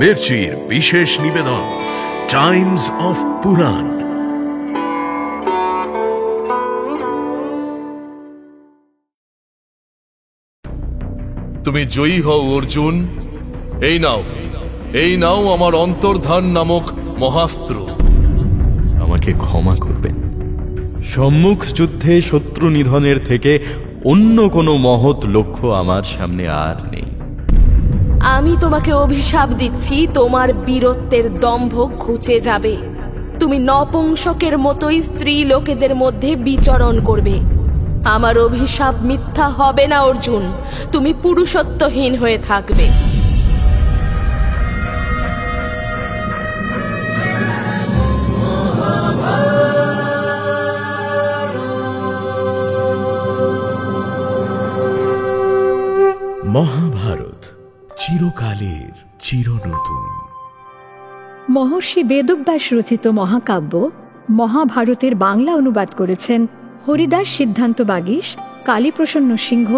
মির্চির বিশেষ নিবেদন Times of পুরাণ। তুমি জয়ী হও অর্জুন। এই নাও আমার অন্তর্ধান নামক মহাস্ত্র। আমাকে ক্ষমা করবেন। সম্মুখ যুদ্ধে শত্রু নিধনের থেকে অন্য কোনো মহৎ লক্ষ্য আমার সামনে আর নেই। আমি তোমাকে অভিশাপ দিচ্ছি, তোমার বীরত্বের দম্ভ ঘুচে যাবে। তুমি নপুংসকের মতোই স্ত্রী লোকেদের মধ্যে বিচরণ করবে। আমার অভিশাপ মিথ্যা হবে না অর্জুন, তুমি পুরুষত্বহীন হয়ে থাকবে। মহাভারত চিরকালের চিরনতুন। মহর্ষি বেদব্যাস রচিত মহাকাব্য মহাভারতের বাংলা অনুবাদ করেছেন হরিদাস সিদ্ধান্ত বাগীশ, কালীপ্রসন্ন সিংহ,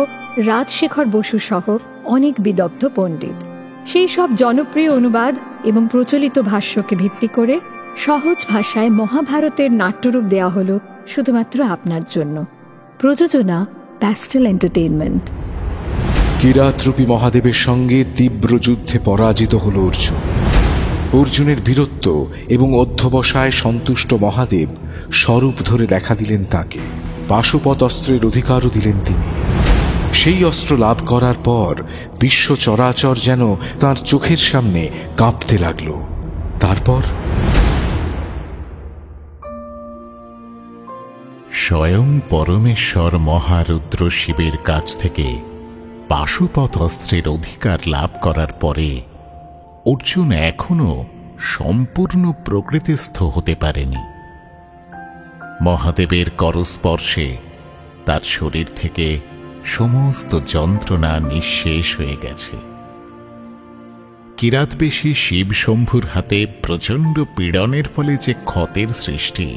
রাজশেখর বসু সহ অনেক বিদগ্ধ পণ্ডিত। সেই সব জনপ্রিয় অনুবাদ এবং প্রচলিত ভাষ্যকে ভিত্তি করে সহজ ভাষায় মহাভারতের নাট্যরূপ দেওয়া হল শুধুমাত্র আপনার জন্য। প্রযোজনা প্যাস্টেল এন্টারটেইনমেন্ট। কিরাতরূপী মহাদেবের সঙ্গে তীব্র যুদ্ধে পরাজিত হল অর্জুন। অর্জুনের বীরত্ব এবং অধ্যবসায় সন্তুষ্ট মহাদেব স্বরূপ ধরে দেখা দিলেন তাকে। পাশুপত অস্ত্রের অধিকারও দিলেন তিনি। সেই অস্ত্র লাভ করার পর বিশ্ব চরাচর যেন তাঁর চোখের সামনে কাঁপতে লাগল। তারপর স্বয়ং পরমেশ্বর মহারুদ্র শিবের কাছ থেকে পাশুপত অস্ত্রের অধিকার লাভ করার পরে অর্জুন এখনো সম্পূর্ণ প্রকৃতিস্থ হতে পারেনি। মহাদেবের করস্পর্শে তার শরীর থেকে সমস্ত যন্ত্রণা নিঃশেষ হয়ে গেছে। কিরাতবেশী শিব শম্ভুর হাতে প্রচণ্ড পীড়নের ফলে যে ক্ষতের সৃষ্টি,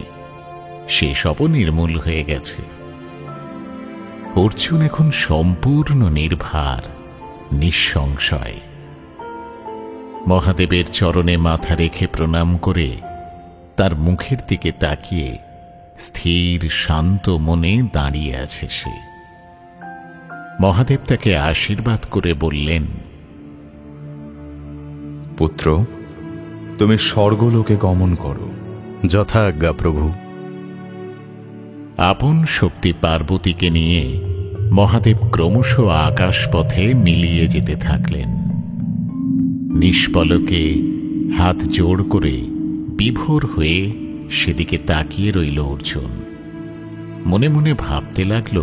সেসবও নির্মূল হয়ে গেছে। অর্জুন এখন সম্পূর্ণ নির্ভার, নিঃসংশয়। মহাদেবের চরণে মাথা রেখে প্রণাম করে তার মুখের দিকে তাকিয়ে স্থির শান্ত মনে দাঁড়িয়ে আছে সে। মহাদেব তাকে আশীর্বাদ করে বললেন, পুত্র, তুমি স্বর্গলোকে গমন করো। যথা আজ্ঞা প্রভু। আপন শক্তি পার্বতীকে নিয়ে মহাদেব ক্রমশ আকাশপথে মিলিয়ে যেতে থাকলেন। নিষ্পলকে হাত জোড় করে বিভোর হয়ে সেদিকে তাকিয়ে রইল অর্জুন। মনে মনে ভাবতে লাগল,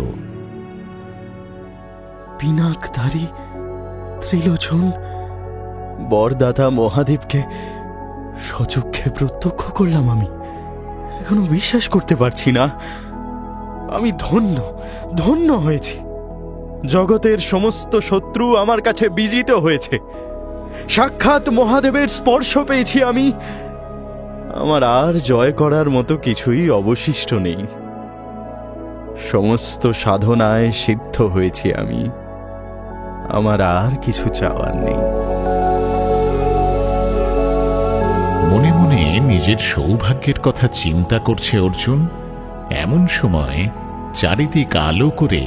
পিনাকধারী ত্রিলোচন বরদাতা মহাদেবকে সচক্ষে প্রত্যক্ষ করলাম। আমি এখনো বিশ্বাস করতে পারছি না। আমি ধন্য হয়েছি। জগতের সমস্ত শত্রু আমার কাছে বিজিত হয়েছে। সাক্ষাৎ মহাদেবের স্পর্শ পেয়েছি আমি। আমার আর জয় করার মতো কিছুই অবশিষ্ট নেই। সমস্ত সাধনায় সিদ্ধ হয়েছি আমি। আমার আর কিছু চাওয়ার নেই। মনে মনে নিজের সৌভাগ্যের কথা চিন্তা করছে অর্জুন। এমন সময় চারিদিক আলো করে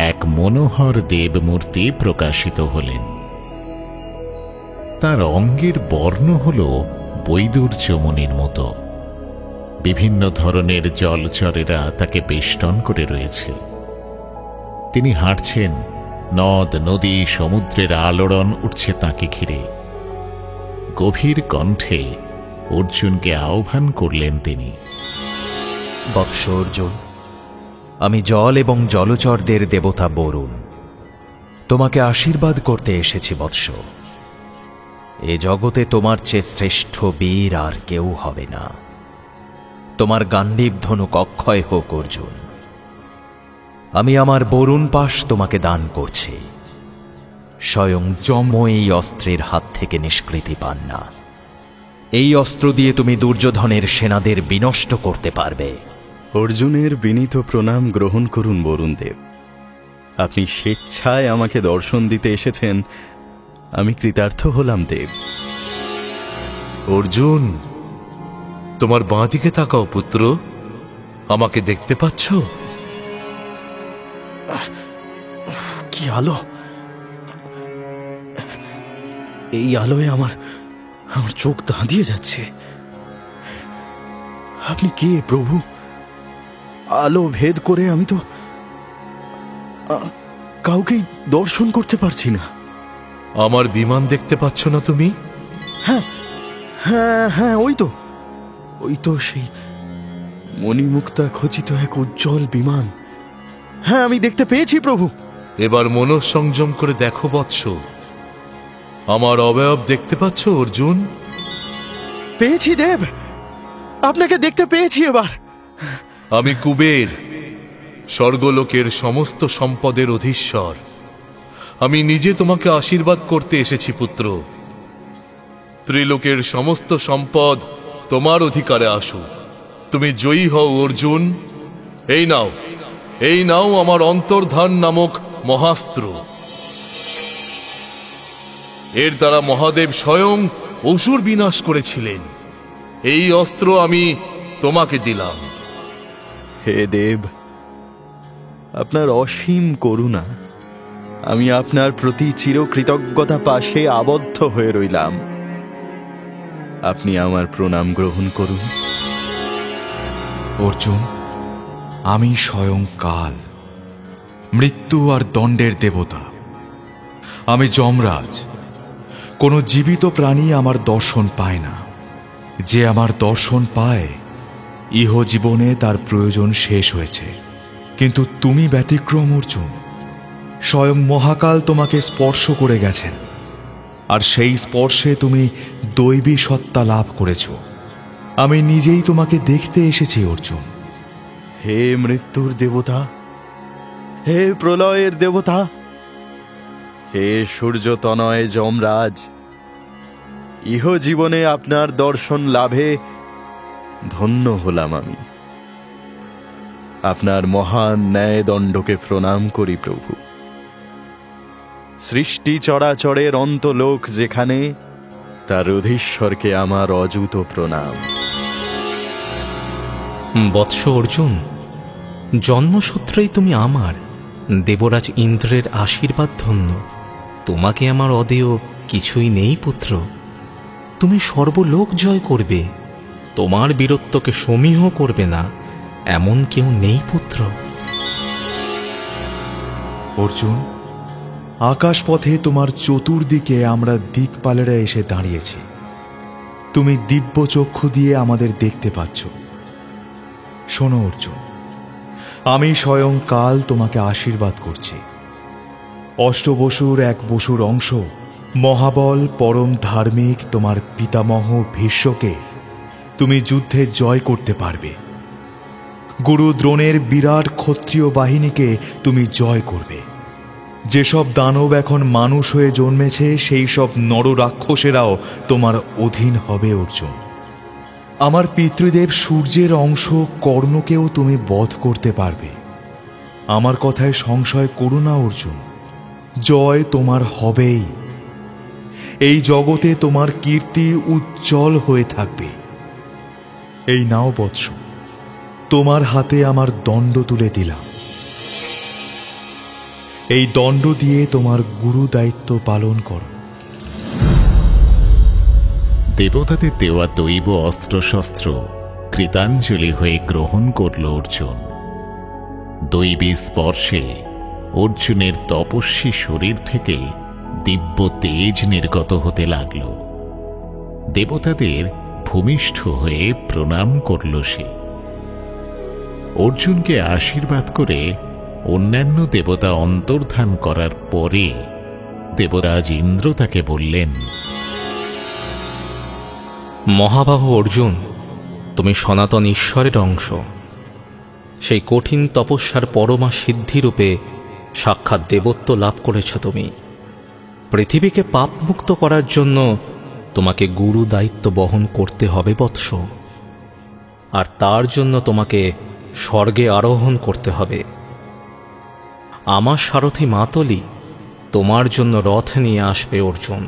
এক মনোহর দেবমূর্তি প্রকাশিত হলেন। তার অঙ্গের বর্ণ হল বৈদুর্যমণির মতো। বিভিন্ন ধরনের জলচরেরা তাকে বেষ্টন করে রয়েছে। তিনি হাঁটছেন, নদ নদী সমুদ্রের আলোড়ন উঠছে তাকে ঘিরে। গভীর কণ্ঠে অর্জুনকে আহ্বান করলেন তিনি। বৎস অর্জুন, আমি জল এবং জলচরদের দেবতা বরুণ। তোমাকে আশীর্বাদ করতে এসেছি বৎস। এ জগতে তোমার চেয়ে শ্রেষ্ঠ বীর আর কেউ হবে না। তোমার গান্ডীব ধনুক অক্ষয় হোক অর্জুন। আমি আমার বরুণ পাশ তোমাকে দান করছি। স্বয়ং যম এই অস্ত্রের হাত থেকে নিষ্কৃতি পান না। এই অস্ত্র দিয়ে তুমি দুর্যোধনের সেনাদের বিনষ্ট করতে পারবে। অর্জুনের বিনীত প্রণাম গ্রহণ করুন বরুণ দেব। আপনি স্বেচ্ছায় আমাকে দর্শন দিতে এসেছেন, আমি কৃতার্থ হলাম দেব। অর্জুন, তোমার বাঁ দিকে তাকাও পুত্র। আমাকে দেখতে পাচ্ছ? কি আলো! এই আলোয় আমার চোখ ধাঁধিয়ে যাচ্ছে। আপনি কে প্রভু? আলো ভেদ করে আমি তো কাউকেই দর্শন করতে পারছি না। আমার বিমান দেখতে পাচ্ছ না তুমি? হ্যাঁ হ্যাঁ হ্যাঁ, ওই তো সেই মণিমুক্তা খচিত এক উজ্জ্বল বিমান। হ্যাঁ, আমি দেখতে পেয়েছি প্রভু। এবার মনঃসংযম করে দেখো বৎস, আমার অবয়ব দেখতে পাচ্ছ অর্জুন? পেয়েছি দেব, আপনাকে দেখতে পেয়েছি এবার। আমি কুবের, স্বর্গলোকের সমস্ত সম্পদের অধীশ্বর। আমি নিজে তোমাকে আশীর্বাদ করতে এসেছি পুত্র। ত্রিলোকের সমস্ত সম্পদ তোমার অধিকারে আসুক। তুমি জয়ী হও অর্জুন। এই নাও আমার অন্তর্ধান নামক মহাস্ত্র। এর দ্বারা মহাদেব স্বয়ং অসুর বিনাশ করেছিলেন। এই অস্ত্র আমি তোমাকে দিলাম। হে দেব, আপনার অসীম করুণা, আমি আপনার প্রতি চিরকৃতজ্ঞতা পাশে আবদ্ধ হয়ে রইলাম। আপনি আমার প্রণাম গ্রহণ করুন। অর্জুন, আমি স্বয়ং কাল, মৃত্যু আর দণ্ডের দেবতা। আমি যমরাজ। কোনো জীবিত প্রাণী আমার দর্শন পায় না। যে আমার দর্শন পায়, ইহ জীবনে তার প্রয়োজন শেষ হয়েছে। কিন্তু তুমি ব্যতিক্রম অর্জুন। স্বয়ং মহাকাল তোমাকে স্পর্শ করে গেছেন, আর সেই স্পর্শে তুমি দৈবী সত্তা লাভ করেছ। আমি নিজেই তোমাকে দেখতে এসেছি অর্জুন। হে মৃত্যুর দেবতা, হে প্রলয়ের দেবতা, হে সূর্যতনয় যমরাজ, ইহ জীবনে আপনার দর্শন লাভে ধন্য হলাম আমি। আপনার মহান ন্যায়দণ্ডকে প্রণাম করি প্রভু। সৃষ্টি চরাচরের অন্তলোক যেখানে, তার অধীশ্বরকে আমার অযুত প্রণাম। বৎস অর্জুন, জন্মসূত্রেই তুমি আমার, দেবরাজ ইন্দ্রের আশীর্বাদ ধন্য। তোমাকে আমার অদেয় কিছুই নেই পুত্র। তুমি সর্বলোক জয় করবে, তোমার বীরত্বকে সমীহ করবে না এমন কেউ নেই পুত্র। অর্জুন, আকাশপথে তোমার চতুর্দিকে আমরা দিকপালেরা এসে দাঁড়িয়েছি। তুমি দিব্য চক্ষু দিয়ে আমাদের দেখতে পাচ্ছ। শোনো অর্জুন, আমি স্বয়ং কাল তোমাকে আশীর্বাদ করছি। অষ্টবসুর এক বসুর অংশ, মহাবল পরম ধার্মিক তোমার পিতামহ ভীষ্মকে তুমি যুদ্ধে জয় করতে পারবে। গুরু দ্রোণের বিরাট ক্ষত্রিয় বাহিনীকে তুমি জয় করবে। যেসব দানব এখন মানুষ হয়ে জন্মেছে, সেই সব নররাক্ষসেরাও তোমার অধীন হবে অর্জুন। আমার পিতৃদেব সূর্যের অংশ কর্ণকেও তুমি বধ করতে পারবে। আমার কথায় সংশয় করো না অর্জুন, জয় তোমার হবেই। এই জগতে তোমার কীর্তি উজ্জ্বল হয়ে থাকবে। এই নাও বৎস, তোমার হাতে আমার দণ্ড তুলে দিলাম। এই দণ্ড দিয়ে তোমার গুরু দায়িত্ব পালন করো। দেবতাদের দেওয়া দৈব অস্ত্রশস্ত্র কৃতাঞ্জলি হয়ে গ্রহণ করল অর্জুন। দৈবী স্পর্শে অর্জুনের তপস্বী শরীর থেকে দিব্য তেজ নির্গত হতে লাগল। দেবতাদের ভূমিষ্ঠ হয়ে প্রণাম করল সে। অর্জুনকে আশীর্বাদ করে অন্যান্য দেবতা অন্তর্ধান করার পরে দেবরাজ ইন্দ্র তাকে বললেন, মহাবাহু অর্জুন, তুমি সনাতন ঈশ্বরের অংশ। সেই কঠিন তপস্যার পরমা সিদ্ধিরূপে সাক্ষাৎ দেবত্ব লাভ করেছ তুমি। পৃথিবীকে পাপমুক্ত করার জন্য তোমাকে গুরু দায়িত্ব বহন করতে হবে বৎস। আর তার জন্য তোমাকে স্বর্গে আরোহণ করতে হবে। আমার সারথী মাতলি তোমার জন্য রথ নিয়ে আসবে অর্জুন।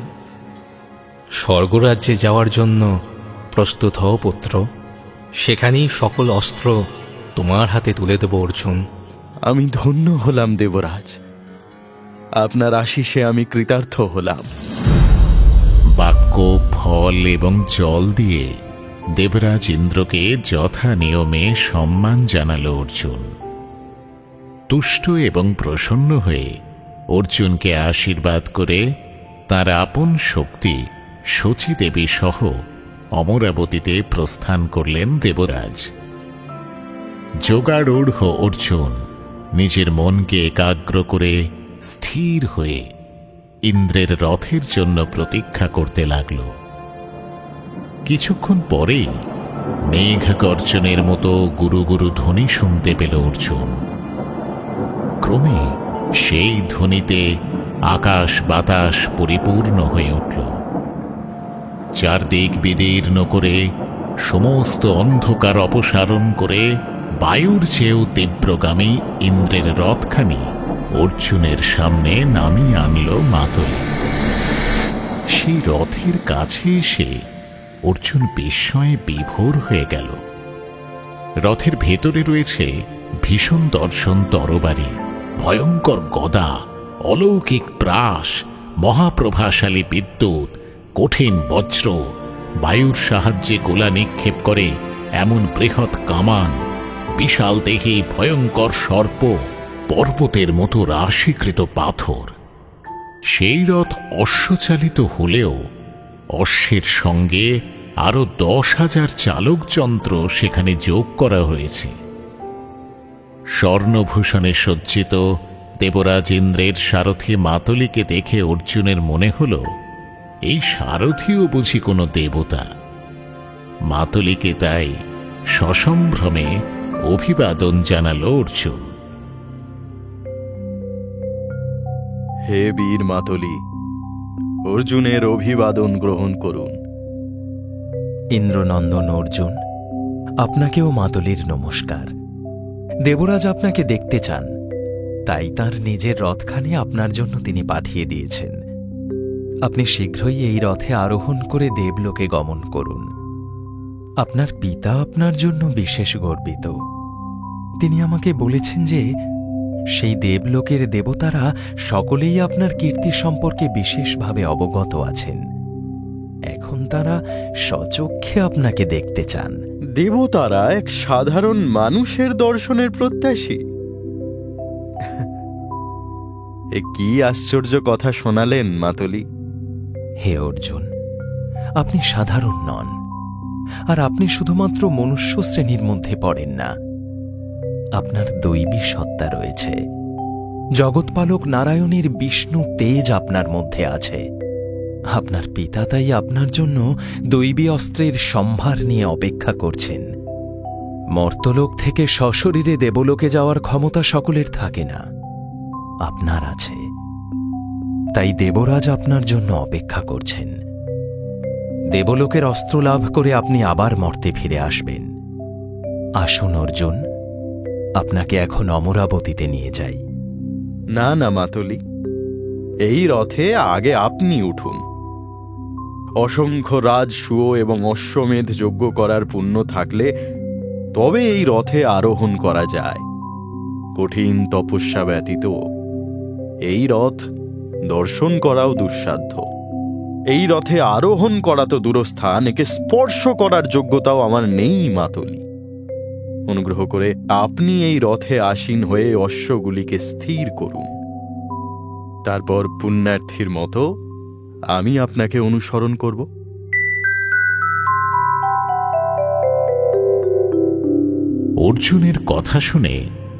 স্বর্গরাজ্যে যাওয়ার জন্য প্রস্তুত হও পুত্র, সেখানেই সকল অস্ত্র তোমার হাতে তুলে দেব অর্জুন। আমি ধন্য হলাম দেবরাজ, আপনার আশিসে আমি কৃতার্থ হলাম। বাক্য, ফল এবং জল দিয়ে দেবরাজ ইন্দ্রকে যথা নিয়মে সম্মান জানাল অর্জুন। তুষ্ট এবং প্রসন্ন হয়ে অর্জুনকে আশীর্বাদ করে তার আপন শক্তি শচী দেবী সহ অমরাবতীতে প্রস্থান করলেন দেবরাজ। যোগারূঢ় অর্জুন নিজের মনকে একাগ্র করে স্থির হয়ে ইন্দ্রের রথের জন্য প্রতীক্ষা করতে লাগল। কিছুক্ষণ পরেই মেঘ গর্জনের মতো গুরু গুরু ধ্বনি শুনতে পেল অর্জুন। ক্রমে সেই ধ্বনিতে আকাশ বাতাস পরিপূর্ণ হয়ে উঠল। চারদিক বিদীর্ণ করে সমস্ত অন্ধকার অপসারণ করে বায়ুর চেয়েও তীব্রগামী ইন্দ্রের রথখানি অর্জুনের সামনে নামিয়ে আনল মাতলি। সেই রথের কাছে এসে অর্জুন বিস্ময়ে বিভোর হয়ে গেল। রথের ভেতরে রয়েছে ভীষণ দর্শন তরবারি, ভয়ঙ্কর গদা, অলৌকিক প্রাস, মহাপ্রভাশালী বিদ্যুৎ, কঠিন বজ্র, বায়ুর সাহায্যে গোলা নিক্ষেপ করে এমন বৃহৎ কামান, বিশাল দেহে ভয়ঙ্কর সর্প, পর্বতের মতো রাশিকৃত পাথর। সেই রথ অশ্বচালিত হলেও অশ্বের সঙ্গে আরো 10,000 চালক যন্ত্র সেখানে যোগ করা হয়েছে। স্বর্ণভূষণে সজ্জিত দেবরাজ ইন্দ্রের সারথী মাতলিকে দেখে অর্জুনের মনে হল এই সারথীও বুঝি কোনো দেবতা। মাতলিকে তাই সসম্ভ্রমে অভিবাদন জানাল অর্জুন। হে বীর মাতলি, অর্জুনের অভিবাদন গ্রহণ করুন। ইন্দ্রনন্দন অর্জুন, আপনাকেও মাতলির নমস্কার। দেবরাজ আপনাকে দেখতে চান, তাই তার নিজের রথখানি আপনার জন্য তিনি পাঠিয়ে দিয়েছেন। আপনি শীঘ্রই এই রথে আরোহণ করে দেবলোকে গমন করুন। আপনার পিতা আপনার জন্য বিশেষ গর্বিত। তিনি আমাকে বলেছেন যে সেই দেবলোকের দেবতারা সকলেই আপনার কীর্তি সম্পর্কে বিশেষভাবে অবগত আছেন। এখন তারা স্বচক্ষে আপনাকে দেখতে চান। দেবতারা এক সাধারণ মানুষের দর্শনের প্রত্যাশী? এ কি আশ্চর্য কথা শোনালেন মাতলি। হে অর্জুন, আপনি সাধারণ নন, আর আপনি শুধুমাত্র মনুষ্য শ্রেণীর মধ্যে পড়েন না। আপনার দৈবী সত্তা রয়েছে। জগৎপালক নারায়ণের বিষ্ণু তেজ আপনার মধ্যে আছে। আপনার পিতা তাই আপনার জন্য দৈবী অস্ত্রের সম্ভার নিয়ে অপেক্ষা করছেন। মর্তলোক থেকে সশরীরে দেবলোকে যাওয়ার ক্ষমতা সকলের থাকে না, আপনার আছে। তাই দেবরাজ আপনার জন্য অপেক্ষা করছেন। দেবলোকের অস্ত্র লাভ করে আপনি আবার মর্তে ফিরে আসবেন। আসুন অর্জুন, আপনাকে এখন অমরাবতীতে নিয়ে যাই। না না মাতলি, এই রথে আগে আপনি উঠুন। অসংখ্য রাজসূয় এবং অশ্বমেধ যজ্ঞ করার পুণ্য থাকলে তবে এই রথে আরোহণ করা যায়। কঠিন তপস্যা ব্যতীত এই রথ দর্শন করাও দুঃসাধ্য। এই রথে আরোহণ করা তো দূরস্থান, একে স্পর্শ করার যোগ্যতাও আমার নেই মাতলি। অনুগ্রহ করে আপনি এই রথে আসীন হয়ে অশ্বগুলিকে স্থির করুন। তারপর পুণ্যার্থীর মতো আমি আপনাকে অনুসরণ করব। অর্জুনের কথা শুনে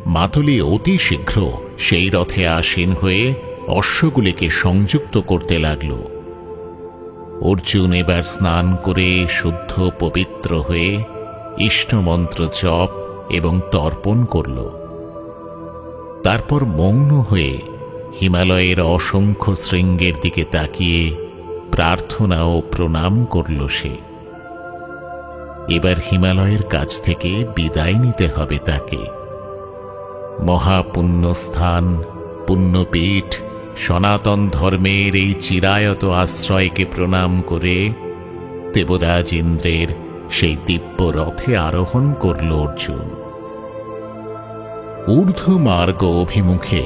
মাতলি অতি শীঘ্র সেই রথে আসীন হয়ে অশ্বগুলিকে সংযুক্ত করতে লাগল। অর্জুন এবার স্নান করে শুদ্ধ পবিত্র হয়ে ইষ্টমন্ত্র জপ এবং তর্পণ করল। তারপর মৌন হয়ে হিমালয়ের অসংখ্য শৃঙ্গের দিকে তাকিয়ে প্রার্থনা ও প্রণাম করল সে। এবার হিমালয়ের কাছ থেকে বিদায় নিতে হবে তাকে। মহাপুণ্যস্থান, পুণ্যপীঠ, সনাতন ধর্মের এই চিরায়ত আশ্রয়কে প্রণাম করে দেবরাজ ইন্দ্রের সেই দিব্য রথে আরোহণ করল অর্জুন। ঊর্ধ্ব মার্গ অভিমুখে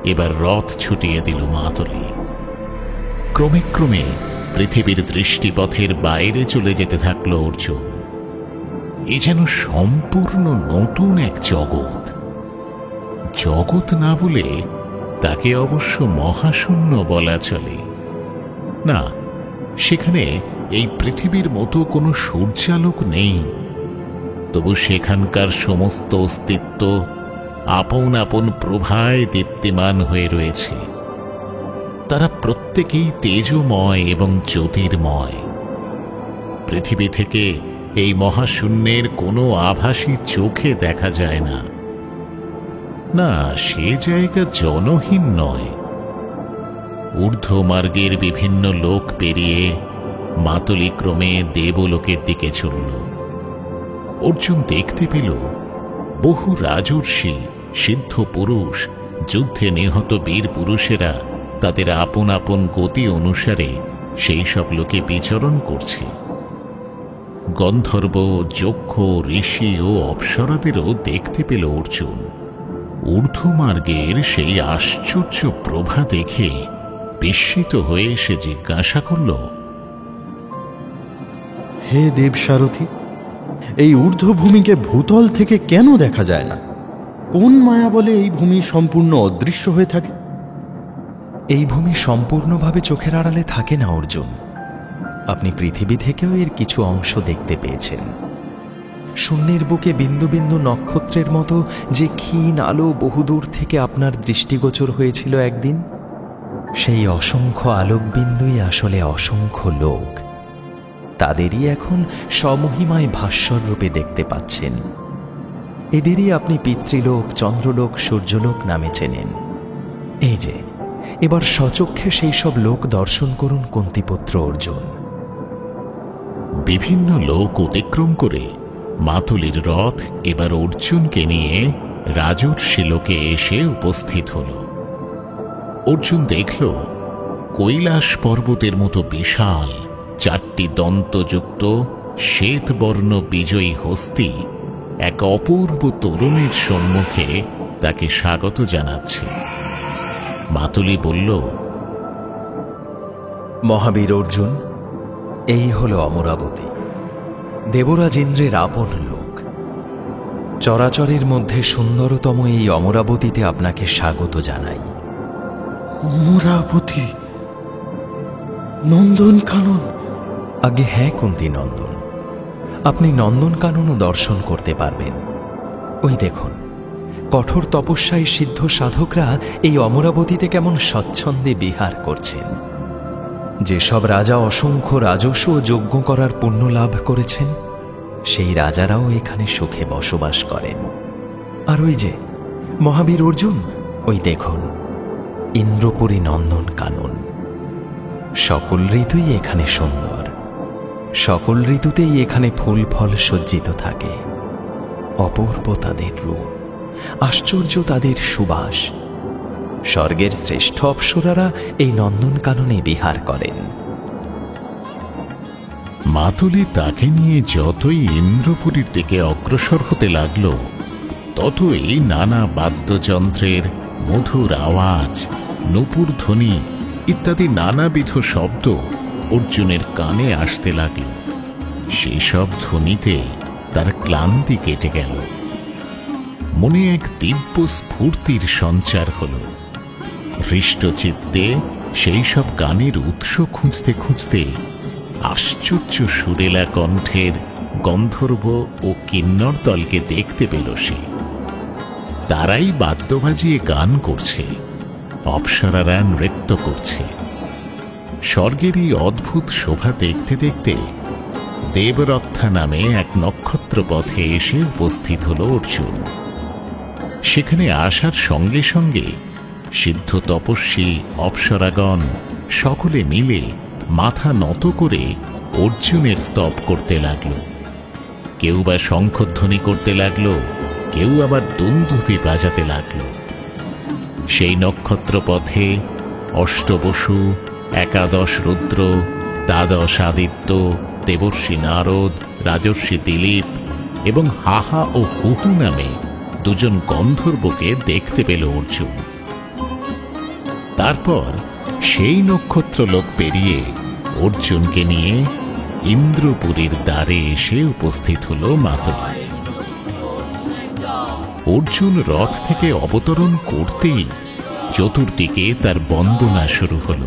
এবার রথ ছুটিয়ে দিল মাতলি। ক্রমে ক্রমে পৃথিবীর দৃষ্টিপথের বাইরে চলে যেতে থাকল অর্জুন। এ যেন সম্পূর্ণ নতুন এক জগৎ। জগৎ না বলে তাকে অবশ্য মহাশূন্য বলা চলে। না, সেখানে এই পৃথিবীর মতো কোনো সূর্যালোক নেই, তবু সেখানকার সমস্ত অস্তিত্ব আপন আপন প্রভায় দীপ্তিমান হয়ে রয়েছে। তারা প্রত্যেকেই তেজময় এবং জ্যোতির্ময়। পৃথিবী থেকে এই মহাশূন্যের কোনো আভাসই চোখে দেখা যায় না। না, সে জায়গা জনহীন নয়। ঊর্ধ্বমার্গের বিভিন্ন লোক পেরিয়ে মাতলি ক্রমে দেবলোকের দিকে চলল। অর্জুন দেখতে পেল বহু রাজর্ষি, সিদ্ধ পুরুষ, যুদ্ধে নিহত বীর পুরুষেরা তাদের আপন আপন গতি অনুসারে সেই সব লোকে বিচরণ করছে। গন্ধর্ব, যক্ষ, ঋষি ও অপ্সরাদেরও দেখতে পেল অর্জুন। ঊর্ধ্বমার্গের সেই আশ্চর্য প্রভা দেখে বিস্মিত হয়ে সে জিজ্ঞাসা করল, হে দেবসারথী, এই ঊর্ধ্বভূমিকে ভূতল থেকে কেন দেখা যায় না? কোন মায়া বলে এই ভূমি সম্পূর্ণ অদৃশ্য হয়ে থাকে? এই ভূমি সম্পূর্ণভাবে চোখের আড়ালে থাকে না অর্জুন। আপনি পৃথিবী থেকেও এর কিছু অংশ দেখতে পেয়েছেন। শূন্যের বুকে বিন্দু বিন্দু নক্ষত্রের মতো যে ক্ষীণ আলো বহুদূর থেকে আপনার দৃষ্টিগোচর হয়েছিল একদিন, সেই অসংখ্য আলোকবিন্দুই আসলে অসংখ্য লোক। তাদেরই এখন স্বমহিমায় ভাস্বর রূপে দেখতে পাচ্ছেন। এদেরই আপনি পিতৃলোক, চন্দ্রলোক, সূর্যলোক নামে চেনেন। এই যে এবার স্বচক্ষে সেই সব লোক দর্শন করুন কুন্তিপুত্র অর্জুন। বিভিন্ন লোক অতিক্রম করে মাতুলির রথ এবার অর্জুনকে নিয়ে রাজর্ষি লোকে এসে উপস্থিত হল। অর্জুন দেখল কৈলাস পর্বতের মতো বিশাল 4টি দন্তযুক্ত শ্বেতবর্ণ বিজয়ী হস্তি এক অপূর্ব তরুণীর সম্মুখে তাকে স্বাগত জানাচ্ছে। মাতুলি বলল, মহাবীর অর্জুন, এই হল অমরাবতী, দেবরাজ ইন্দ্রের আপন লোক। চরাচরের মধ্যে সুন্দরতম এই অমরাবতীতে আপনাকে স্বাগত জানাই। অমরাবতী? নন্দনকানন? আগে হ্যাঁ কুন্তি নন্দন, আপনি নন্দনকাননও দর্শন করতে পারবেন। ওই দেখুন, কঠোর তপস্যায় সিদ্ধ সাধকরা এই অমরাবতীতে কেমন স্বচ্ছন্দে বিহার করছেন। যেসব রাজা অসংখ্য রাজস্ব ও যজ্ঞ করার পুণ্য লাভ করেছেন, সেই রাজারাও এখানে সুখে বসবাস করেন। আর ওই যে মহাবীর অর্জুন, ওই দেখুন ইন্দ্রপুরী নন্দনকানন। সকল ঋতুই এখানে সুন্দর, সকল ঋতুতেই এখানে ফুল ফল সজ্জিত থাকে। অপূর্ব তাদের রূপ, আশ্চর্য তাদের সুবাস। স্বর্গের শ্রেষ্ঠ অপ্সরারা এই নন্দনকাননে বিহার করেন। মাতুলি তাকে নিয়ে যতই ইন্দ্রপুরীর দিকে অগ্রসর হতে লাগল, ততই নানা বাদ্যযন্ত্রের মধুর আওয়াজ, নূপুর ধ্বনি ইত্যাদি নানাবিধ শব্দ অর্জুনের কানে আসতে লাগল। সেসব ধ্বনিতে তার ক্লান্তি কেটে গেল। মনে এক দিব্য স্ফূর্তির সঞ্চার হল। হৃষ্টচিত্তে সেই সব গানের উৎস খুঁজতে খুঁজতে আশ্চর্য সুরেলা কণ্ঠের গন্ধর্ব ও কিন্নর দলকে দেখতে পেল সে। তারাই বাদ্য বাজিয়ে গান করছে, অপ্সরারা নৃত্য করছে। স্বর্গের এই অদ্ভুত শোভা দেখতে দেখতে দেবরথা নামে এক নক্ষত্র পথে এসে উপস্থিত হল অর্জুন। সেখানে আসার সঙ্গে সঙ্গে সিদ্ধ তপস্বী, অপ্সরাগণ সকলে মিলে মাথা নত করে অর্জুনের স্তব করতে লাগল। কেউ বা শঙ্খধ্বনি করতে লাগল, কেউ আবার দুন্দুভি বাজাতে লাগল। সেই নক্ষত্র পথে অষ্টবসু, 11 রুদ্র, 12 আদিত্য, দেবর্ষি নারদ, রাজর্ষি দিলীপ এবং হাহা ও হুহু নামে দুজন গন্ধর্বকে দেখতে পেল অর্জুন। তারপর সেই নক্ষত্রলোক পেরিয়ে অর্জুনকে নিয়ে ইন্দ্রপুরীর দ্বারে এসে উপস্থিত হল মাতলি। অর্জুন রথ থেকে অবতরণ করতেই চতুর্দিকে তার বন্দনা শুরু হল।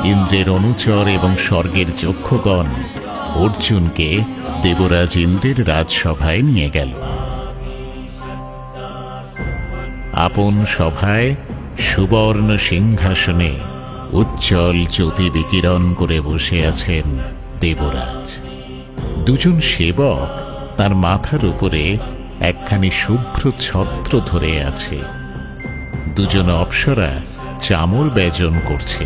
ইন্দ্রের অনুচর এবং স্বর্গের যক্ষগণ অর্জুনকে দেবরাজ ইন্দ্রের রাজসভায় নিয়ে গেল। আপন সভায় সুবর্ণ সিংহাসনে উজ্জ্বল জ্যোতি বিকিরণ করে বসে আছেন দেবরাজ। দুজন সেবক তার মাথার উপরে একখানি শুভ্র ছত্র ধরে আছে। দুজন অপ্সরা চামর ব্যজন করছে।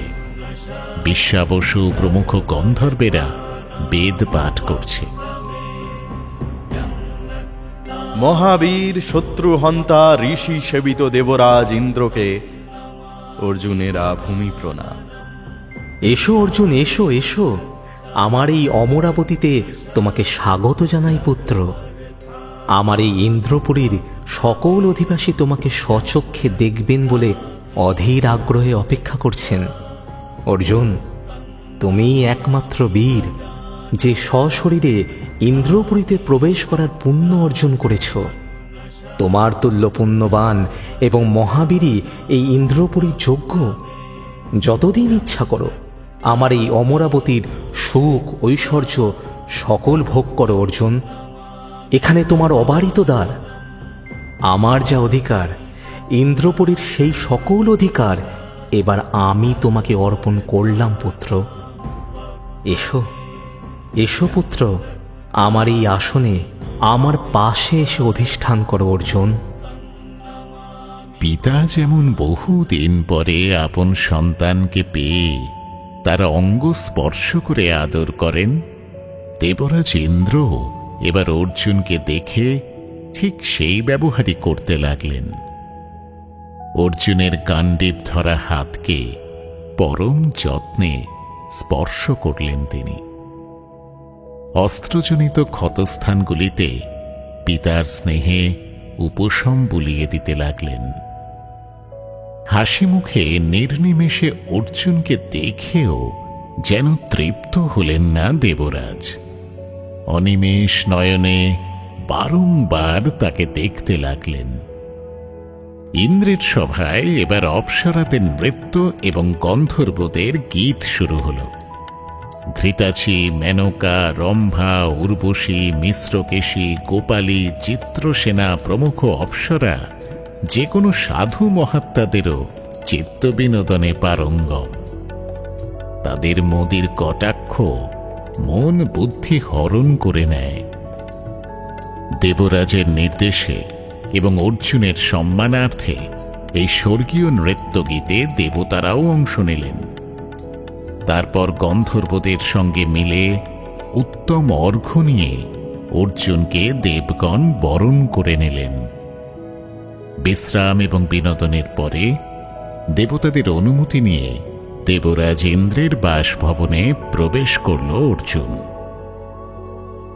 বিশ্বা বসু প্রমুখ গন্ধর্বেরা বেদ পাঠ করছে। মহাবীর শত্রুহন্তা ঋষি সেবিত দেবরাজ ইন্দ্রকে অর্জুনের আভূমি প্রণাম। এসো অর্জুন, এসো এসো, আমার এই অমরাবতীতে তোমাকে স্বাগত জানাই পুত্র। আমার এই ইন্দ্রপুরীর সকল অধিবাসী তোমাকে স্বচক্ষে দেখবেন বলে অধীর আগ্রহে অপেক্ষা করছেন। অর্জুন, তুমি একমাত্র বীর যে সশরীরে ইন্দ্রপুরীতে প্রবেশ করার পুণ্য অর্জন করেছ। তোমার তুল্য পুণ্যবান এবং মহাবীরই এই ইন্দ্রপুরীর যোগ্য। যতদিন ইচ্ছা করো আমার এই অমরাবতীর সুখ ঐশ্বর্য সকল ভোগ করো অর্জুন। এখানে তোমার অবারিত দ্বার। আমার যা অধিকার, ইন্দ্রপুরীর সেই সকল অধিকার এবার আমি তোমাকে অর্পণ করলাম পুত্র। এসো এসো পুত্র, আমার এই আসনে আমার পাশে এসে অধিষ্ঠান করো অর্জুন। পিতা যেমন বহুদিন পরে আপন সন্তানকে পেয়ে তার অঙ্গ স্পর্শ করে আদর করেন, দেবরাজ ইন্দ্র এবার অর্জুনকে দেখে ঠিক সেই ব্যবহারই করতে লাগলেন। অর্জুনের গান্ডীব ধরা হাতকে পরম যত্নে স্পর্শ করলেন তিনি। অস্ত্রজনিত ক্ষতস্থানগুলিতে পিতার স্নেহে উপশম বুলিয়ে দিতে লাগলেন। হাসি মুখে নির্নিমেষে অর্জুনকে দেখেও যেন তৃপ্ত হলেন না দেবরাজ। অনিমেষ নয়নে বারংবার তাকে দেখতে লাগলেন। ইন্দ্রের সভায় এবার অপ্সরাদের নৃত্য এবং গন্ধর্বদের গীত শুরু হল। ঘৃতাচি, মেনকা, রম্ভা, উর্বশী, মিশ্রকেশী, গোপালী, চিত্রসেনা প্রমুখ অপ্সরা যে কোনো সাধু মহাত্মাদেরও চিত্তবিনোদনে পারঙ্গম। তাদের মোদির কটাক্ষ মন বুদ্ধি হরণ করে নেয়। দেবরাজের নির্দেশে এবং অর্জুনের সম্মানার্থে এই স্বর্গীয় নৃত্যগীতে দেবতারাও অংশ নিলেন। তারপর গন্ধর্বদের সঙ্গে মিলে উত্তম অর্ঘ্য নিয়ে অর্জুনকে দেবগণ বরণ করে নিলেন। বিশ্রাম এবং বিনোদনের পরে দেবতাদের অনুমতি নিয়ে দেবরাজ ইন্দ্রের বাসভবনে প্রবেশ করল অর্জুন।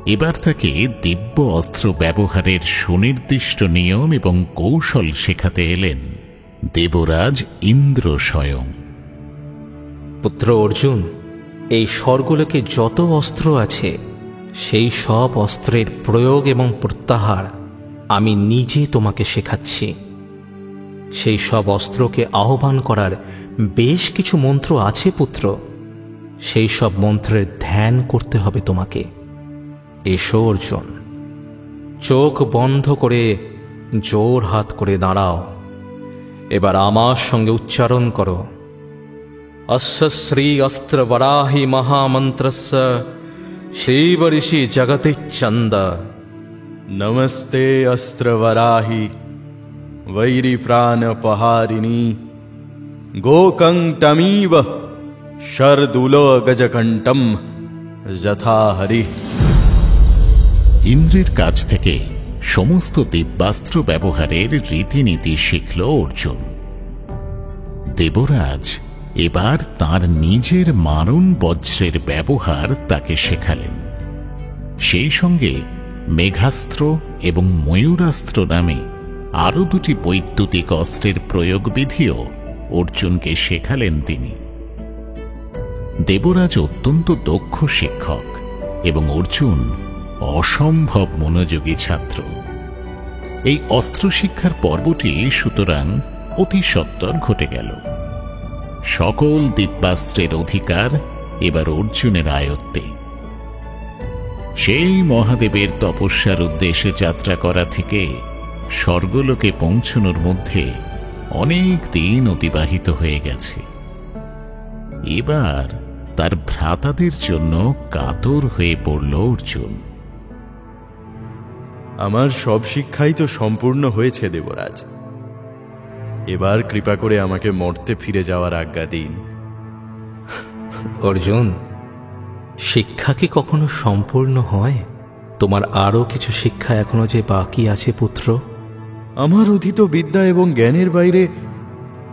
এবার তাকে দিব্য অস্ত্র ব্যবহারের সুনির্দিষ্ট নিয়ম এবং কৌশল শেখাতে এলেন দেবরাজ ইন্দ্র স্বয়ং। পুত্র অর্জুন, এই স্বর্গলোকে যত অস্ত্র আছে সেই সব অস্ত্রের প্রয়োগ এবং প্রত্যাহার আমি নিজে তোমাকে শেখাচ্ছি। সেই সব অস্ত্রকে আহ্বান করার বেশ কিছু মন্ত্র আছে পুত্র। সেই সব মন্ত্রের ধ্যান করতে হবে তোমাকে। এসো অর্জুন, চোখ বন্ধ করে জোর হাত করে দাঁড়াও। এবার আমার সঙ্গে উচ্চারণ করো। অস্য শ্রী অস্ত্র বরাহি মহামন্ত্রস্য শ্রীবর্ষি জগতিচ্ছন্দ। নমস্তে অস্ত্রবরাহি वैरिप्राणपहारिणी गोकंटमीव शर्दूल गजकंटम যথা হরি। ইন্দ্রের কাছ থেকে সমস্ত দিব্যাস্ত্র ব্যবহারের রীতিনীতি শিখল অর্জুন। দেবরাজ এবার তার নিজের মারণ বজ্রের ব্যবহার তাকে শেখালেন। সেই সঙ্গে মেঘাস্ত্র এবং ময়ূরাস্ত্র নামে আরো দুটি বৈদ্যুতিক অস্ত্রের প্রয়োগবিধিও অর্জুনকে শেখালেন তিনি। দেবরাজ অত্যন্ত দক্ষ শিক্ষক এবং অর্জুন অসম্ভব মনোযোগী ছাত্র। এই অস্ত্র শিক্ষার পর্বটি সুতরাং অতি সত্বর ঘটে গেল। সকল দিব্যাস্ত্রের অধিকার এবার অর্জুনের আয়ত্তে। সেই মহাদেবের তপস্যার উদ্দেশ্যে যাত্রা করা থেকে স্বর্গলোকে পৌঁছানোর মধ্যে অনেক দিন অতিবাহিত হয়ে গেছে। এবার তার ভ্রাতাদের জন্য কাতর হয়ে পড়ল অর্জুন। আমার সব শিক্ষাই তো সম্পূর্ণ হয়েছে দেবরাজ, এবার কৃপা করে আমাকে মর্তে ফিরে যাওয়ার আজ্ঞা দিন। অর্জুন, শিক্ষা কি কখনো সম্পূর্ণ হয়? তোমার আরো কিছু শিক্ষা এখনো যে বাকি আছে পুত্র। আমার অধীত বিদ্যা এবং জ্ঞানের বাইরে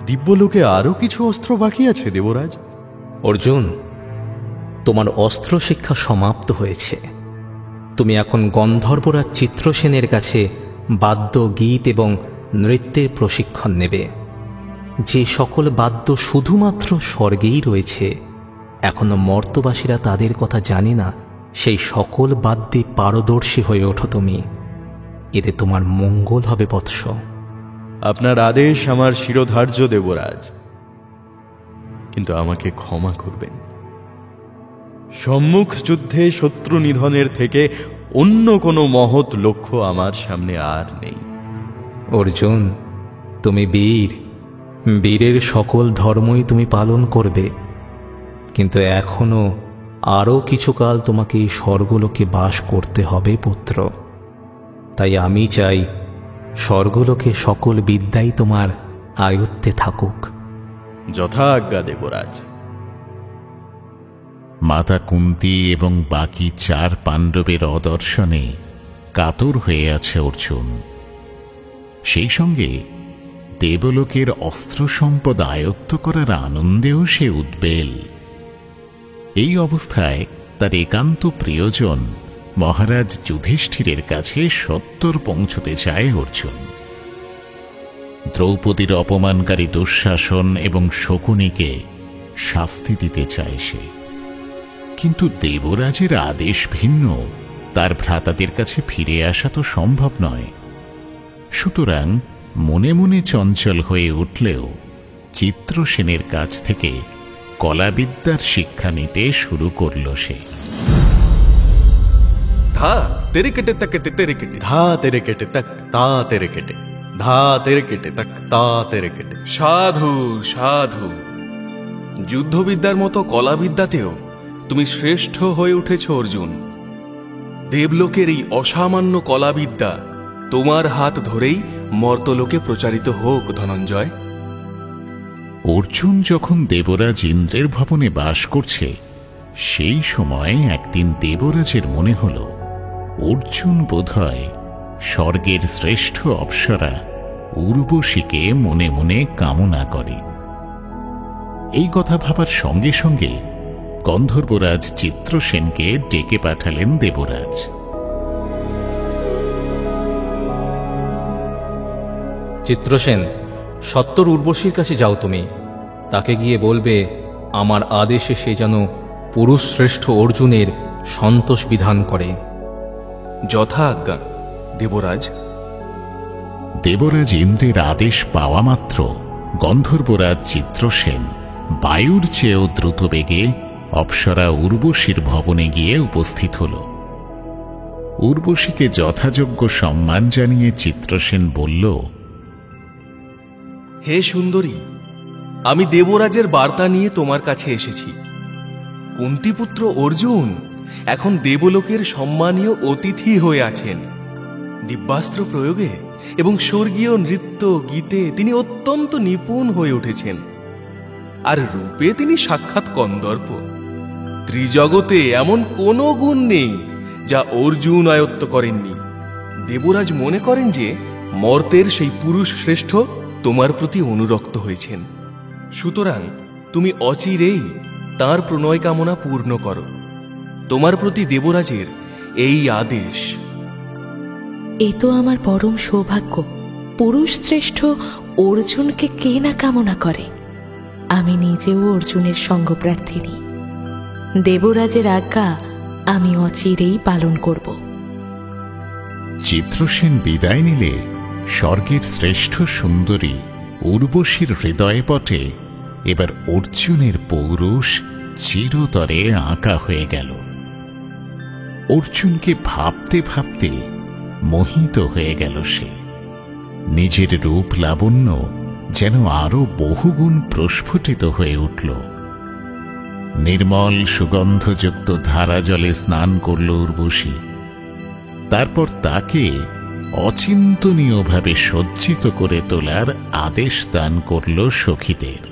দিব্যলোকে আরো কিছু অস্ত্র বাকি আছে দেবরাজ। অর্জুন, তোমার অস্ত্র শিক্ষা সমাপ্ত হয়েছে। তুমি এখন গন্ধর্বরাজ চিত্রসেনের কাছে বাদ্য, গীত এবং নৃত্যের প্রশিক্ষণ নেবে। যে সকল বাদ্য শুধুমাত্র স্বর্গেই রয়েছে, এখনো মর্তবাসীরা তাদের কথা জানে না, সেই সকল বাদ্যে পারদর্শী হয়ে ওঠো তুমি। এতে তোমার মঙ্গল হবে বৎস। আপনার আদেশ আমার শিরোধার্য দেবরাজ, কিন্তু আমাকে ক্ষমা করবেন। সম্মুখ যুদ্ধে শত্রু নিধনের থেকে অন্য কোনো মহৎ লক্ষ্য আমার সামনে আর নেই। অর্জুন, তুমি বীর, বীরের সকল ধর্মই তুমি পালন করবে, কিন্তু এখনো আরও কিছুকাল তোমাকে এই স্বর্গলোকে বাস করতে হবে পুত্র। তাই আমি চাই স্বর্গলোকে সকল বিদ্যাই তোমার আয়ত্তে থাকুক। যথা আজ্ঞা দেবরাজ। মাতা কুন্তী এবং বাকি 4 পাণ্ডবের অদর্শনে কাতর হয়ে আছে অর্জুন। সেই সঙ্গে দেবলোকের অস্ত্র সম্পদ আয়ত্ত করার আনন্দেও সে উদ্বেল। এই অবস্থায় তার একান্ত প্রিয়জন মহারাজ যুধিষ্ঠিরের কাছে সত্বর পৌঁছতে চায় অর্জুন। দ্রৌপদীর অপমানকারী দুঃশাসন এবং শকুনিকে শাস্তি দিতে চায় সে, কিন্তু দেবরাজের আদেশ ভিন্ন। তার ভ্রাতাদের কাছে ফিরে আসা তো সম্ভব নয়। সুতরাং মনে মনে চঞ্চল হয়ে উঠলেও চিত্রসেনের কাছ থেকে কলাবিদ্যার শিক্ষা নিতে শুরু করল সে। ধা তেরে কেটে তাকে তেরে কেটে, ধা তেরে কেটে তাক তা তেরে কেটে, ধা তেরে কেটে তাক তা তেরে কেটে। সাধু সাধু, যুদ্ধবিদ্যার মতো কলাবিদ্যাতেও তুমি শ্রেষ্ঠ হয়ে উঠেছ অর্জুন। দেবলোকের এই অসামান্য কলাবিদ্যা তোমার হাত ধরেই মর্তলোকে প্রচারিত হোক ধনঞ্জয়। অর্জুন যখন দেবরাজ ইন্দ্রের ভবনে বাস করছে, সেই সময় একদিন দেবরাজের মনে হল অর্জুন বোধহয় স্বর্গের শ্রেষ্ঠ অপ্সরা উর্বশীকে মনে মনে কামনা করে। এই কথা ভাবার সঙ্গে সঙ্গে গন্ধর্বরাজ চিত্রসেনকে ডেকে পাঠালেন দেবরাজ। চিত্রসেন, সত্তর উর্বশীর কাছে যাও তুমি। তাকে গিয়ে বলবে আমার আদেশে সে যেন পুরুষ শ্রেষ্ঠ অর্জুনের সন্তোষ বিধান করে। যথা আজ্ঞা দেবরাজ। দেবরাজ ইন্দ্রের আদেশ পাওয়া মাত্র গন্ধর্বরাজ চিত্রসেন বায়ুর চেয়েও দ্রুত বেগে অপ্সরা উর্বশীর ভবনে গিয়ে উপস্থিত হল। উর্বশীকে যথাযোগ্য সম্মান জানিয়ে চিত্রসেন বলল, হে সুন্দরী, আমি দেবরাজের বার্তা নিয়ে তোমার কাছে এসেছি। কুন্তীপুত্র অর্জুন এখন দেবলোকের সম্মানীয় অতিথি হয়ে আছেন। দিব্যাস্ত্র প্রয়োগে এবং স্বর্গীয় নৃত্য গীতে তিনি অত্যন্ত নিপুণ হয়ে উঠেছেন, আর রূপে তিনি সাক্ষাৎ কন্দর্প। ত্রিজগতে এমন কোনো গুণ নেই যা অর্জুন আয়ত্ত করেননি। দেবরাজ মনে করেন যে মর্তের সেই পুরুষ শ্রেষ্ঠ তোমার প্রতি অনুরক্ত হয়েছেন। সুতরাং তুমি অচিরেই তার প্রণয় কামনা পূর্ণ করো। তোমার প্রতি দেবরাজের এই আদেশ। এ তো আমার পরম সৌভাগ্য। পুরুষ শ্রেষ্ঠ অর্জুনকে কে না কামনা করে। আমি নিজেও অর্জুনের সঙ্গপ্রার্থিনী। দেবরাজের আজ্ঞা আমি অচিরেই পালন করব। চিত্রসেন বিদায় নিলে স্বর্গের শ্রেষ্ঠ সুন্দরী উর্বশীর হৃদয় পটে এবার অর্জুনের পৌরুষ চিরতরে আঁকা হয়ে গেল। অর্জুনকে ভাবতে ভাবতে মোহিত হয়ে গেল সে। নিজের রূপ লাবণ্য যেন আরো বহুগুণ প্রস্ফুটিত হয়ে উঠল। নির্মল সুগন্ধযুক্ত ধারা জলে স্নান করল উর্বশী। তারপর তাকে অচিন্তনীয়ভাবে সজ্জিত করে তোলার আদেশ দান করল সখীদের।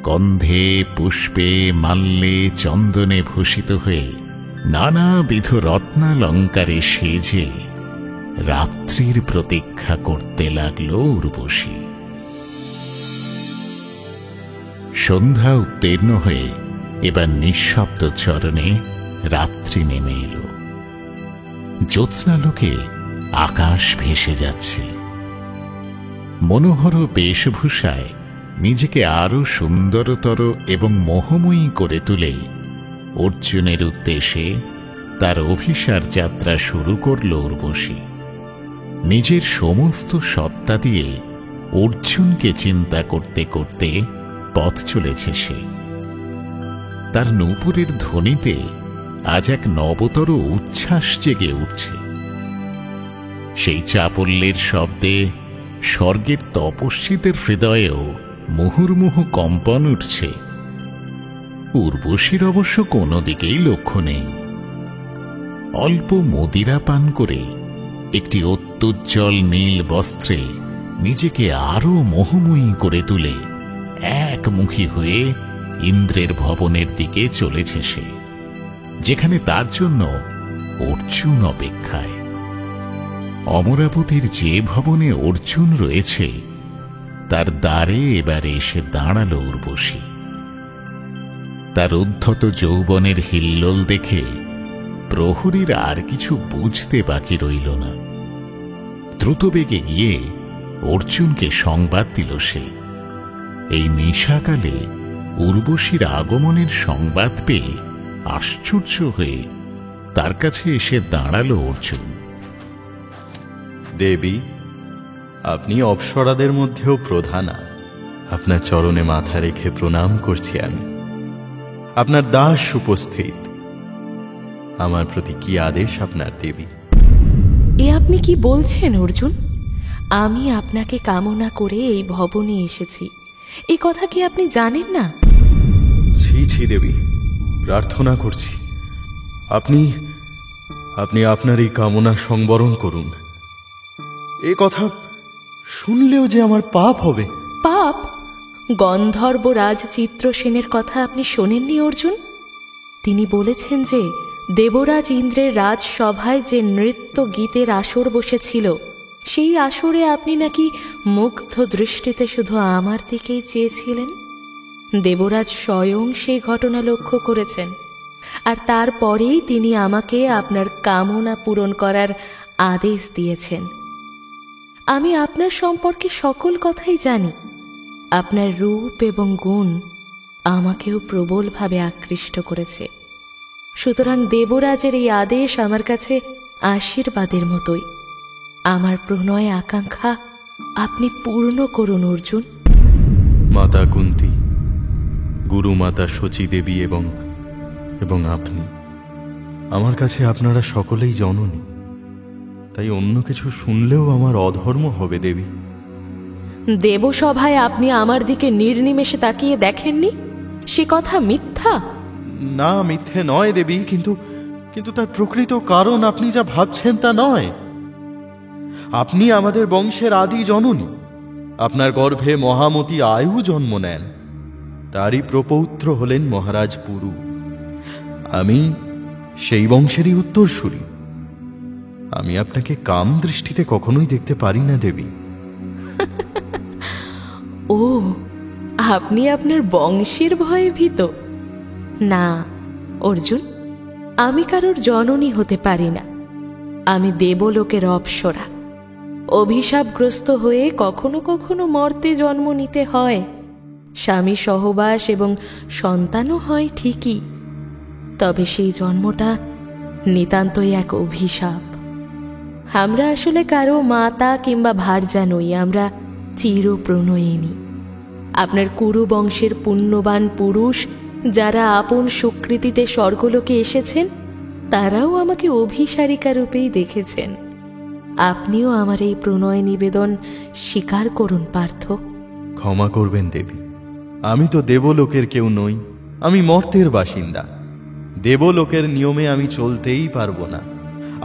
গন্ধে পুষ্পে মাল্যে চন্দনে ভূষিত হয়ে নানাবিধ রত্নালঙ্কারে সেজে রাত্রির প্রতীক্ষা করতে লাগল উর্বশী। সন্ধ্যা উত্তীর্ণ হয়ে এবার নিঃশব্দ চরণে রাত্রি নেমে এলো। জ্যোৎস্নালোকে আকাশ ভেসে যাচ্ছে। মনোহর বেশভূষায় নিজেকে আরো সুন্দরতর এবং মোহময়ী করে তুলে অর্জুনের উদ্দেশ্যে তার অভিসার যাত্রা শুরু করল উর্বশী। নিজের সমস্ত সত্তা দিয়ে অর্জুনকে চিন্তা করতে করতে পথ চলেছে সে। তার নূপুরের ধ্বনিতে আজ এক নবতর উচ্ছ্বাস জেগে উঠছে। সেই চাপল্যের শব্দে স্বর্গের তপস্বীদের হৃদয়েও মুহুর্মুহু কম্পন উঠছে। উর্বশীর অবশ্য কোনো দিকেই লক্ষ্য নেই। অল্প মদিরা পান করে একটি অত্যুজ্জ্বল নীল বস্ত্রে নিজেকে আরো মোহময়ী করে তুলে একমুখী হয়ে ইন্দ্রের ভবনের দিকে চলেছে সে, যেখানে তার জন্য অর্জুন অপেক্ষায়। অমরাবতীর যে ভবনে অর্জুন রয়েছে তার দ্বারে এবারে এসে দাঁড়াল উর্বশী। তার উদ্ধত যৌবনের হিল্লোল দেখে প্রহরীর আর কিছু বুঝতে বাকি রইল না। দ্রুতবেগে গিয়ে অর্জুনকে সংবাদ দিল সে। এই নিশাকালে উর্বশীর আগমনের সংবাদ পেয়ে আশ্চর্য হয়ে তার কাছে এসে দাঁড়াল অর্জুন। দেবী, আপনি অপ্সরাদের মধ্যেও প্রধানা। আপনার চরণে মাথা রেখে প্রণাম করছি আমি। আপনার দাস উপস্থিত। আমার প্রতি কি আদেশ আপনার দেবী? এ আপনি কি বলছেন অর্জুন? আমি আপনাকে কামনা করে এই ভবনে এসেছি, এ কথা কি আপনি জানেন না? ছি ছি দেবী, প্রার্থনা করছি আপনি আপনি আপনার এই কামনা সংবরণ করুন। এ কথা শুনলেও যে আমার পাপ হবে। পাপ? গন্ধর্বরাজ চিত্রসেনের কথা আপনি শোনেননি অর্জুন? তিনি বলেছেন যে দেবরাজ ইন্দ্রের রাজসভায় যে নৃত্য গীতের আসর বসেছিল, সেই আসরে আপনি নাকি মুগ্ধ দৃষ্টিতে শুধু আমার দিকেই চেয়েছিলেন। দেবরাজ স্বয়ং সেই ঘটনা লক্ষ্য করেছেন, আর তারপরেই তিনি আমাকে আপনার কামনা পূরণ করার আদেশ দিয়েছেন। আমি আপনার সম্পর্কে সকল কথাই জানি। আপনার রূপ এবং গুণ আমাকেও প্রবলভাবে আকৃষ্ট করেছে। সুতরাং দেবরাজের এই আদেশ আমার কাছে আশীর্বাদের মতোই। আমার প্রণয় আকাঙ্ক্ষা আপনি পূর্ণ করুন অর্জুন। মাতা কুন্তী, গুরুমাতা শচী দেবী এবং আপনি, আমার কাছে আপনারা সকলেই জননী। তাই অন্য কিছু শুনলেও আমার অধর্ম হবে দেবী। দেবসভায় আপনি আমার দিকে নির্নিমেষে তাকিয়ে দেখেননি? সে কথা মিথ্যা? না, মিথ্যে নয় দেবী, কিন্তু তার প্রকৃত কারণ আপনি যা ভাবছেন তা নয়। আপনি আমাদের বংশের আদি জননী। আপনার গর্ভে মহামতি আয়ু জন্ম নেন। তারই প্রপৌত্র হলেন মহারাজ পুরু। আমি সেই বংশেরই উত্তরসূরি। আমি আপনাকে কাম দৃষ্টিতে কখনোই দেখতে পারি না দেবী। ও, আপনি আপনার বংশের ভয়ে ভীত? না অর্জুন, আমি কারোর জননী হতে পারি না। আমি দেবলোকের অপ্সরা। অভিশাপগ্রস্ত হয়ে কখনো কখনো মর্তে জন্ম নিতে হয়। স্বামী সহবাস এবং সন্তানও হয় ঠিকই, তবে সেই জন্মটা নিতান্তই এক অভিশাপ। আমরা আসলে কারো মাতা কিংবা ভার্যা নই, আমরা চিরপ্রণয়িনী। আপনার কুরু বংশের পুণ্যবান পুরুষ যারা আপন স্বীকৃতিতে স্বর্গলোকে এসেছেন, তারাও আমাকে অভিসারিকা রূপেই দেখেছেন। আপনিও আমার এই প্রণয় নিবেদন স্বীকার করুন পার্থ। ক্ষমা করবেন দেবী, আমি তো দেবলোকের কেউ নই, আমি মর্তের বাসিন্দা। দেবলোকের নিয়মে আমি চলতেই পারবো না।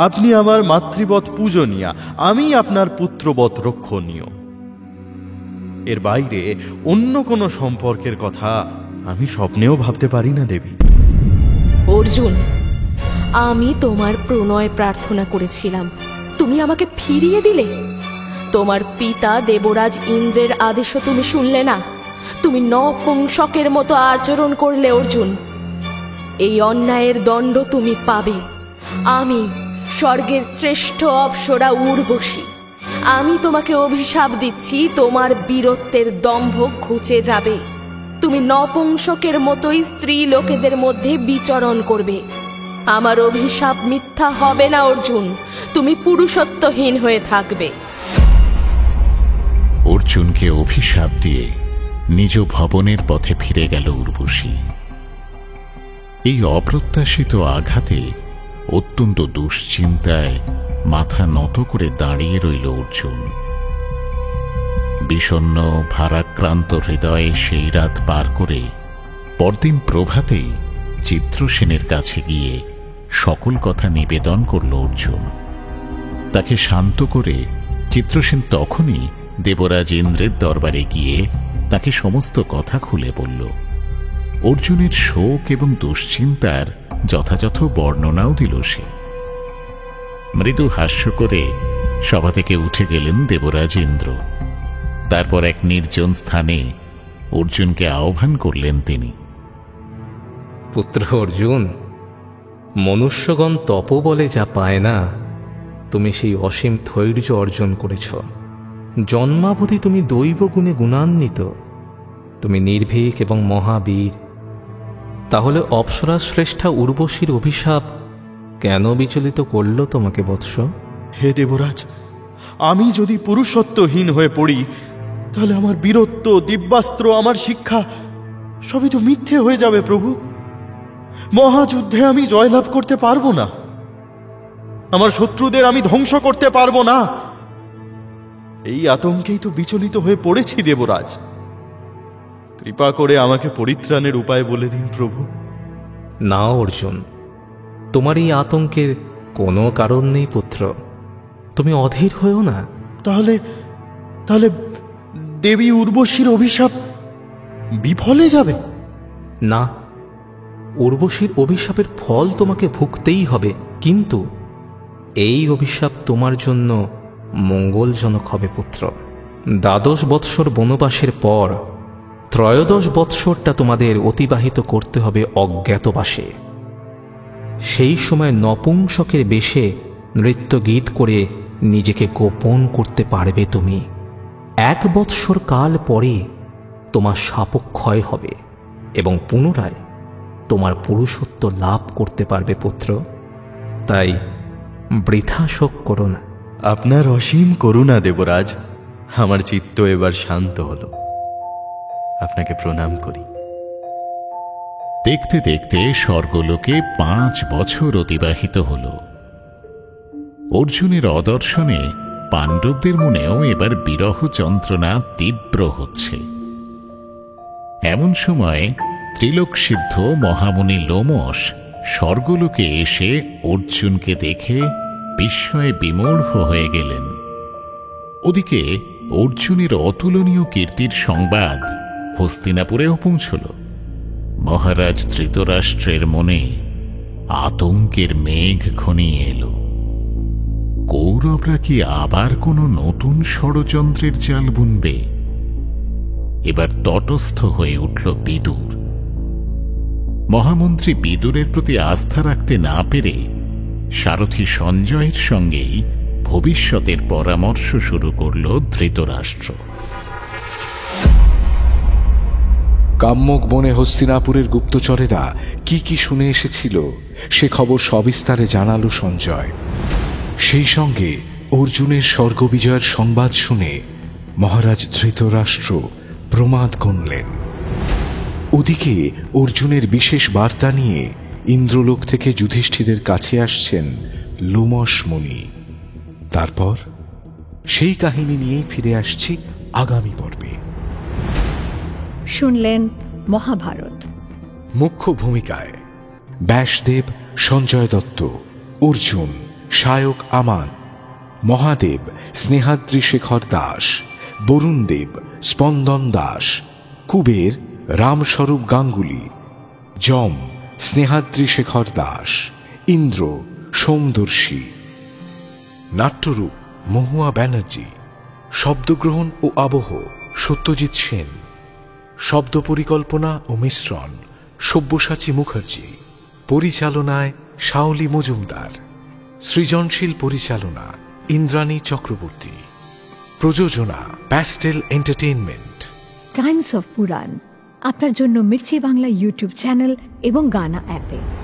আপনি আমার মাতৃবৎ পূজনীয়া, আমি আপনার পুত্রবৎ রক্ষণীয়। এর বাইরে অন্য কোনো সম্পর্কের কথা আমি স্বপ্নেও ভাবতে পারি না দেবী। অর্জুন, আমি তোমার প্রণয় প্রার্থনা করেছিলাম, তুমি আমাকে ফিরিয়ে দিলে। তোমার পিতা দেবরাজ ইন্দ্রের আদেশও তুমি শুনলে না। তুমি নপুংসকের মতো আচরণ করলে অর্জুন। এই অন্যায়ের দণ্ড তুমি পাবে। আমি স্বর্গের শ্রেষ্ঠ অপ্সরা উর্বশী, আমি তোমাকে অভিশাপ দিচ্ছি, তোমার বীরত্বের দম্ভ ঘুচে যাবে। তুমি নপুংসকের মতোই স্ত্রী লোকেদের মধ্যে বিচরণ করবে। আমার অভিশাপ মিথ্যা হবে না অর্জুন, তুমি পুরুষত্বহীন হয়ে থাকবে। অর্জুনকে অভিশাপ দিয়ে নিজ ভবনের পথে ফিরে গেল উর্বশী। এই অপ্রত্যাশিত আঘাতে অত্যন্ত দুশ্চিন্তায় মাথা নত করে দাঁড়িয়ে রইল অর্জুন। বিষণ্ণ ভারাক্রান্ত হৃদয়ে সেই রাত পার করে পরদিন প্রভাতেই চিত্রসেনের কাছে গিয়ে সকল কথা নিবেদন করল অর্জুন। তাকে শান্ত করে চিত্রসেন তখনই দেবরাজ ইন্দ্রের দরবারে গিয়ে তাকে সমস্ত কথা খুলে বলল। অর্জুনের শোক এবং দুশ্চিন্তার যথাযথ বর্ণনাও দিল সে। মৃদু হাস্য করে সভা থেকে উঠে গেলেন দেবরাজ ইন্দ্র। তারপর এক নির্জন স্থানে অর্জুনকে আহ্বান করলেন তিনি। পুত্র অর্জুন, মনুষ্যগণ তপবলে যা পায় না, তুমি সেই অসীম ধৈর্য অর্জন করেছ। জন্মাবধি তুমি দৈব গুণে গুণান্বিত, তুমি নির্ভীক এবং মহাবীর। তাহলে অপ্সরা শ্রেষ্ঠা উর্বশীর অভিশাপ কেন বিচলিত করল তোমাকে বৎস? হে দেবরাজ, আমি যদি পুরুষত্বহীন হয়ে পড়ি, তাহলে আমার বীরত্ব, দিব্যাস্ত্র, আমার শিক্ষা সবই তো মিথ্যে হয়ে যাবে প্রভু। মহাযুদ্ধে আমি জয়লাভ করতে পারবো না, আমার শত্রুদের আমি ধ্বংস করতে পারবো না। এই আতঙ্কেই তো বিচলিত হয়ে পড়েছি দেবরাজ। কৃপা করে আমাকে পরিত্রাণের উপায় বলে দিন প্রভু। না অর্জুন, তোমার এই আতঙ্কের কোনো কারণ নেই পুত্র। তুমি অধীর হয়েও না। তাহলে তাহলে দেবী উর্বশীর অভিশাপ বিফলে যাবে? না, উর্বশীর অভিশাপের ফল তোমাকে ভুগতেই হবে, কিন্তু এই অভিশাপ তোমার জন্য মঙ্গলজনক হবে পুত্র। 12 বৎসর বনবাসের পর 13 বৎসরটা তোমাদের অতিবাহিত করতে হবে অজ্ঞাতবাসে। সেই সময় নপুংসকের বেশে নৃত্য গীত করে নিজেকে গোপন করতে পারবে তুমি। 1 বৎসর কাল পরে তোমার শাপক্ষয় হবে এবং পুনরায় তোমার পুরুষত্ব লাভ করতে পারবে পুত্র। তাই বৃথা শোক করো না। আপনার অসীম করুণা দেবরাজ, আমার চিত্ত এবার শান্ত হল। আপনাকে প্রণাম করি। দেখতে দেখতে স্বর্গলোকে 5 বছর অতিবাহিত হল। অর্জুনের অদর্শনে পাণ্ডবদের মনেও এবার বিরহ যন্ত্রণা তীব্র হচ্ছে। এমন সময় ত্রিলোক সিদ্ধ মহামুনি লোমশ স্বর্গলোকে এসে অর্জুনকে দেখে বিস্ময়ে বিমূঢ় হয়ে গেলেন। ওদিকে অর্জুনের অতুলনীয় কীর্তির সংবাদ হস্তিনাপুরেও পৌঁছল। মহারাজ ধৃতরাষ্ট্রের মনে আতঙ্কের মেঘ ঘনিয়ে এলো। কৌরবরা কি আবার কোনো নতুন ষড়যন্ত্রের জাল বুনবে? এবার তটস্থ হয়ে উঠল বিদুর। মহামন্ত্রী বিদুরের প্রতি আস্থা রাখতে না পেরে সারথী সঞ্জয়ের সঙ্গেই ভবিষ্যতের পরামর্শ শুরু করল ধৃতরাষ্ট্র। কাম্যক বনে হস্তিনাপুরের গুপ্তচরেরা কি শুনে এসেছিল সে খবর সবিস্তারে জানালো সঞ্জয়। সেই সঙ্গে অর্জুনের স্বর্গবিজয়ের সংবাদ শুনে মহারাজ ধৃতরাষ্ট্র প্রমাদ গুনলেন। ওদিকে অর্জুনের বিশেষ বার্তা নিয়ে ইন্দ্রলোক থেকে যুধিষ্ঠিরের কাছে আসছেন লোমশ মুনি। তারপর সেই কাহিনী নিয়েই ফিরে আসছি আগামী পর্বে। শুনলেন মহাভারত। মুখ্য ভূমিকায় ব্যাসদেব সঞ্জয় দত্ত, অর্জুন শায়ক আমান, মহাদেব স্নেহাদ্রি শেখর দাস, বরুণদেব স্পন্দন দাস, কুবের রামস্বরূপ গাঙ্গুলি, যম স্নেহাদ্রি শেখর দাস, ইন্দ্র সোমদর্শী। নাট্যরূপ মহুয়া ব্যানার্জি, শব্দগ্রহণ ও আবহ সত্যজিৎ সেন, শব্দ পরিকল্পনা ও মিশ্রণ সব্যসাচী মুখার্জি, পরিচালনায় শাওলি মজুমদার, সৃজনশীল পরিচালনা ইন্দ্রাণী চক্রবর্তী, প্রযোজনা প্যাস্টেল এন্টারটেইনমেন্ট। টাইমস অফ পুরাণ আপনার জন্য মির্চি বাংলা ইউটিউব চ্যানেল এবং গানা অ্যাপে।